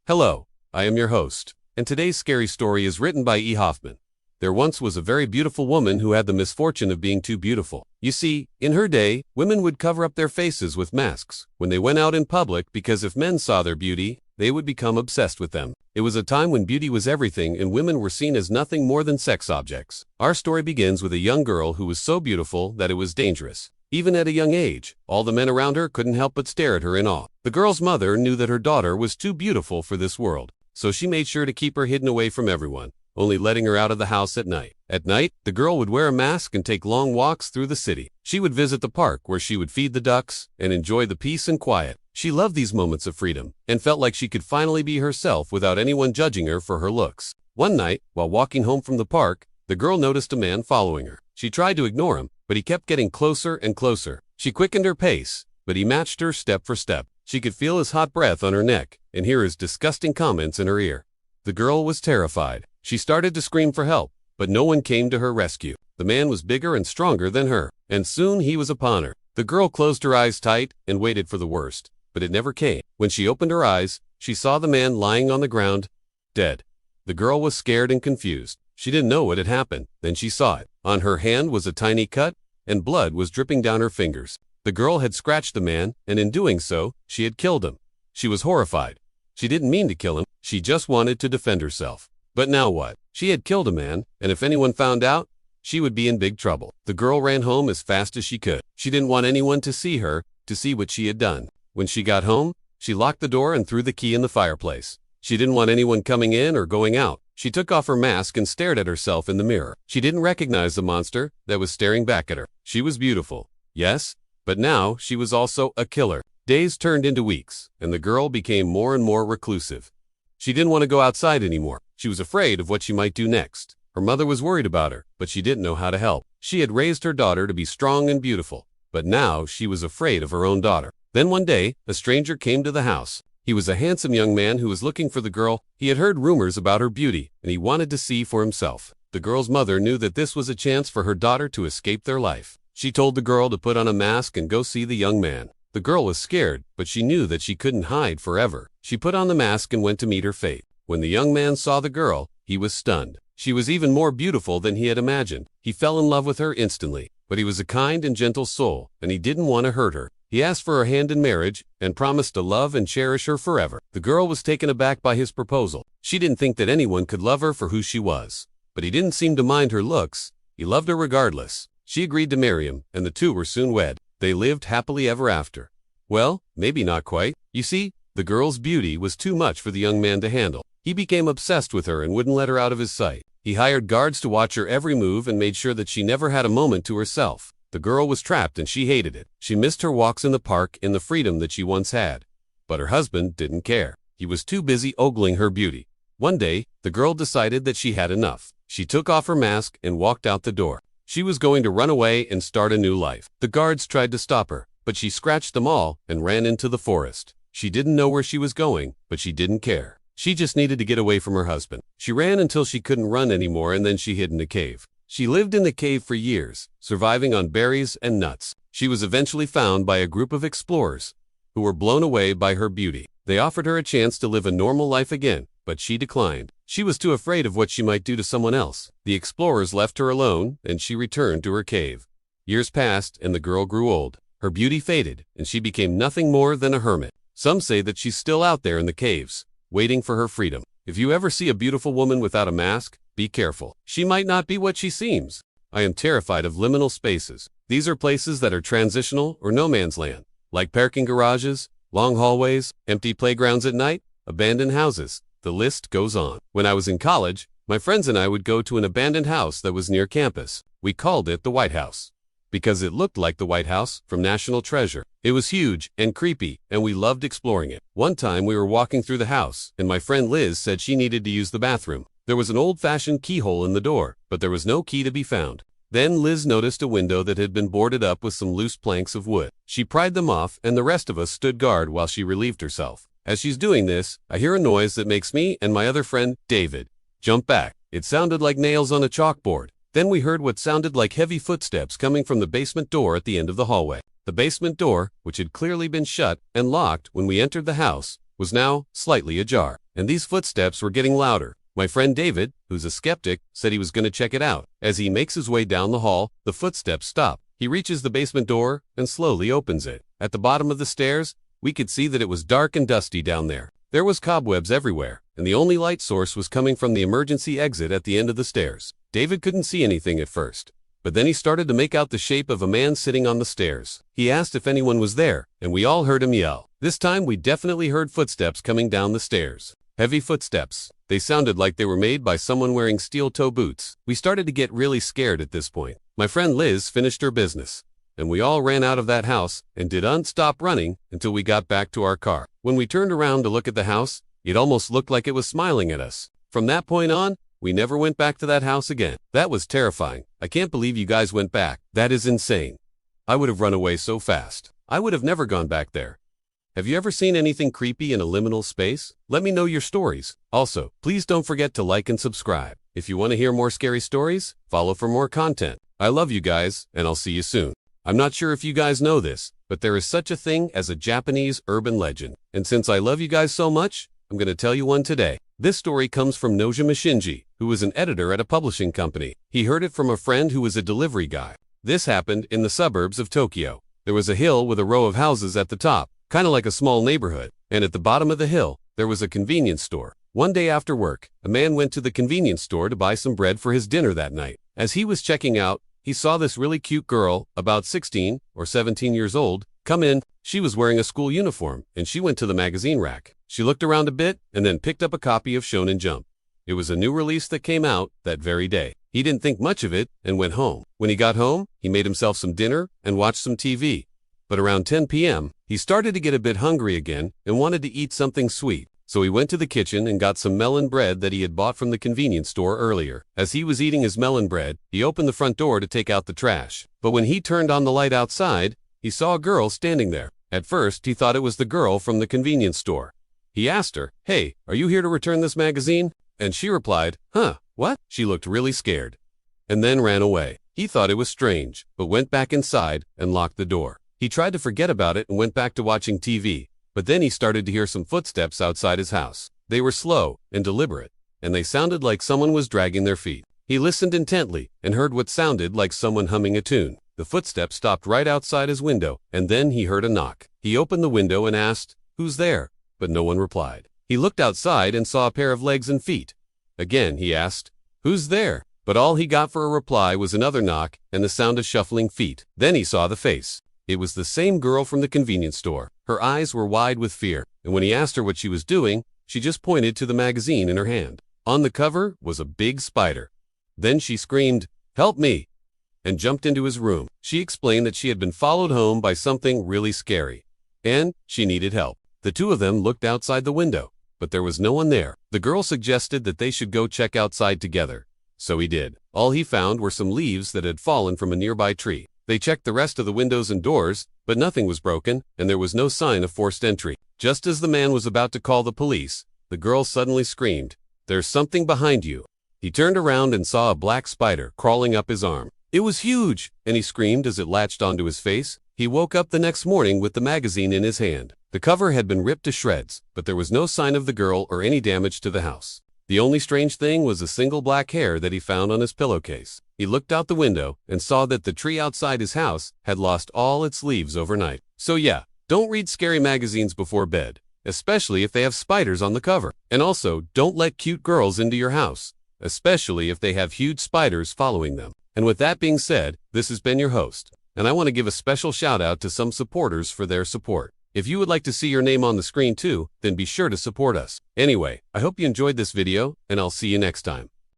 Hello, I am your host, and today's scary story is written by E. Hoffman. There once was a very beautiful woman who had the misfortune of being too beautiful. You see, in her day, women would cover up their faces with masks when they went out in public because if men saw their beauty, they would become obsessed with them. It was a time when beauty was everything and women were seen as nothing more than sex objects. Our story begins with a young girl who was so beautiful that it was dangerous. Even at a young age, all the men around her couldn't help but stare at her in awe. The girl's mother knew that her daughter was too beautiful for this world, so she made sure to keep her hidden away from everyone, only letting her out of the house at night. At night, the girl would wear a mask and take long walks through the city. She would visit the park where she would feed the ducks and enjoy the peace and quiet. She loved these moments of freedom and felt like she could finally be herself without anyone judging her for her looks. One night, while walking home from the park, the girl noticed a man following her. She tried to ignore him, but he kept getting closer and closer. She quickened her pace, but he matched her step for step. She could feel his hot breath on her neck and hear his disgusting comments in her ear. The girl was terrified. She started to scream for help, but no one came to her rescue. The man was bigger and stronger than her, and soon he was upon her. The girl closed her eyes tight and waited for the worst, but it never came. When she opened her eyes, she saw the man lying on the ground, dead. The girl was scared and confused. She didn't know what had happened. Then she saw it. On her hand was a tiny cut, and blood was dripping down her fingers. The girl had scratched the man, and in doing so, she had killed him. She was horrified. She didn't mean to kill him. She just wanted to defend herself. But now what? She had killed a man, and if anyone found out, she would be in big trouble. The girl ran home as fast as she could. She didn't want anyone to see her, to see what she had done. When she got home, she locked the door and threw the key in the fireplace. She didn't want anyone coming in or going out. She took off her mask and stared at herself in the mirror. She didn't recognize the monster that was staring back at her. She was beautiful, yes, but now she was also a killer. Days turned into weeks, and the girl became more and more reclusive. She didn't want to go outside anymore. She was afraid of what she might do next. Her mother was worried about her, but she didn't know how to help. She had raised her daughter to be strong and beautiful, but now she was afraid of her own daughter. Then one day, a stranger came to the house. He was a handsome young man who was looking for the girl. He had heard rumors about her beauty, and he wanted to see for himself. The girl's mother knew that this was a chance for her daughter to escape their life. She told the girl to put on a mask and go see the young man. The girl was scared, but she knew that she couldn't hide forever. She put on the mask and went to meet her fate. When the young man saw the girl, he was stunned. She was even more beautiful than he had imagined. He fell in love with her instantly, but he was a kind and gentle soul, and he didn't want to hurt her. He asked for her hand in marriage and promised to love and cherish her forever. The girl was taken aback by his proposal. She didn't think that anyone could love her for who she was, but he didn't seem to mind her looks. He loved her regardless. She agreed to marry him, and the two were soon wed. They lived happily ever after. Well, maybe not quite. You see, the girl's beauty was too much for the young man to handle. He became obsessed with her and wouldn't let her out of his sight. He hired guards to watch her every move and made sure that she never had a moment to herself. The girl was trapped and she hated it. She missed her walks in the park and the freedom that she once had. But her husband didn't care. He was too busy ogling her beauty. One day, the girl decided that she had enough. She took off her mask and walked out the door. She was going to run away and start a new life. The guards tried to stop her, but she scratched them all and ran into the forest. She didn't know where she was going, but she didn't care. She just needed to get away from her husband. She ran until she couldn't run anymore and then she hid in a cave. She lived in the cave for years, surviving on berries and nuts. She was eventually found by a group of explorers who were blown away by her beauty. They offered her a chance to live a normal life again, but she declined. She was too afraid of what she might do to someone else. The explorers left her alone and she returned to her cave. Years passed and the girl grew old. Her beauty faded and she became nothing more than a hermit. Some say that she's still out there in the caves, waiting for her freedom. If you ever see a beautiful woman without a mask, be careful. She might not be what she seems. I am terrified of liminal spaces. These are places that are transitional or no man's land, like parking garages, long hallways, empty playgrounds at night, abandoned houses. The list goes on. When I was in college, my friends and I would go to an abandoned house that was near campus. We called it the White House because it looked like the White House from National Treasure. It was huge and creepy, and we loved exploring it. One time we were walking through the house, and my friend Liz said she needed to use the bathroom. There was an old-fashioned keyhole in the door, but there was no key to be found. Then Liz noticed a window that had been boarded up with some loose planks of wood. She pried them off, and the rest of us stood guard while she relieved herself. As she's doing this, I hear a noise that makes me and my other friend, David, jump back. It sounded like nails on a chalkboard. Then we heard what sounded like heavy footsteps coming from the basement door at the end of the hallway. The basement door, which had clearly been shut and locked when we entered the house, was now slightly ajar. and these footsteps were getting louder. My friend David, who's a skeptic, said he was going to check it out. As he makes his way down the hall, the footsteps stop. He reaches the basement door and slowly opens it. At the bottom of the stairs, we could see that it was dark and dusty down there. There was cobwebs everywhere, and the only light source was coming from the emergency exit at the end of the stairs. David couldn't see anything at first, but then he started to make out the shape of a man sitting on the stairs. He asked if anyone was there, and we all heard him yell. This time we definitely heard footsteps coming down the stairs. Heavy footsteps. They sounded like they were made by someone wearing steel-toe boots. We started to get really scared at this point. My friend Liz finished her business, and we all ran out of that house and didn't stop running until we got back to our car. When we turned around to look at the house, it almost looked like it was smiling at us. From that point on, we never went back to that house again. That was terrifying. I can't believe you guys went back. That is insane. I would have run away so fast. I would have never gone back there. Have you ever seen anything creepy in a liminal space? Let me know your stories. Also, please don't forget to like and subscribe. If you want to hear more scary stories, follow for more content. I love you guys, and I'll see you soon. I'm not sure if you guys know this, but there is such a thing as a Japanese urban legend. And since I love you guys so much, I'm going to tell you one today. This story comes from Nojima Shinji, who was an editor at a publishing company. He heard it from a friend who was a delivery guy. This happened in the suburbs of Tokyo. There was a hill with a row of houses at the top, kind of like a small neighborhood, and at the bottom of the hill, there was a convenience store. One day after work, a man went to the convenience store to buy some bread for his dinner that night. As he was checking out, he saw this really cute girl, about 16 or 17 years old, come in. She was wearing a school uniform, and she went to the magazine rack. She looked around a bit and then picked up a copy of Shonen Jump. It was a new release that came out that very day. He didn't think much of it and went home. When he got home, he made himself some dinner and watched some TV. But around 10 p.m., he started to get a bit hungry again and wanted to eat something sweet. So he went to the kitchen and got some melon bread that he had bought from the convenience store earlier. As he was eating his melon bread, he opened the front door to take out the trash. But when he turned on the light outside, he saw a girl standing there. At first, he thought it was the girl from the convenience store. He asked her, "Hey, are you here to return this magazine?" And she replied, "Huh, what?" She looked really scared, and then ran away. He thought it was strange, but went back inside and locked the door. He tried to forget about it and went back to watching TV. But then he started to hear some footsteps outside his house. They were slow and deliberate, and they sounded like someone was dragging their feet. He listened intently and heard what sounded like someone humming a tune. The footsteps stopped right outside his window, and then he heard a knock. He opened the window and asked, "Who's there?" But no one replied. He looked outside and saw a pair of legs and feet. Again he asked, "Who's there?" But all he got for a reply was another knock and the sound of shuffling feet. Then he saw the face. It was the same girl from the convenience store. Her eyes were wide with fear, and when he asked her what she was doing, she just pointed to the magazine in her hand. On the cover was a big spider. Then she screamed, "Help me!" and jumped into his room. She explained that she had been followed home by something really scary, and she needed help. The two of them looked outside the window, but there was no one there. The girl suggested that they should go check outside together, so he did. All he found were some leaves that had fallen from a nearby tree. They checked the rest of the windows and doors, but nothing was broken, and there was no sign of forced entry. Just as the man was about to call the police, the girl suddenly screamed, "There's something behind you." He turned around and saw a black spider crawling up his arm. It was huge, and he screamed as it latched onto his face. He woke up the next morning with the magazine in his hand. The cover had been ripped to shreds, but there was no sign of the girl or any damage to the house. The only strange thing was a single black hair that he found on his pillowcase. He looked out the window and saw that the tree outside his house had lost all its leaves overnight. So yeah, don't read scary magazines before bed, especially if they have spiders on the cover. And also, don't let cute girls into your house, especially if they have huge spiders following them. And with that being said, this has been your host, and I want to give a special shout out to some supporters for their support. If you would like to see your name on the screen too, then be sure to support us. Anyway, I hope you enjoyed this video, and I'll see you next time.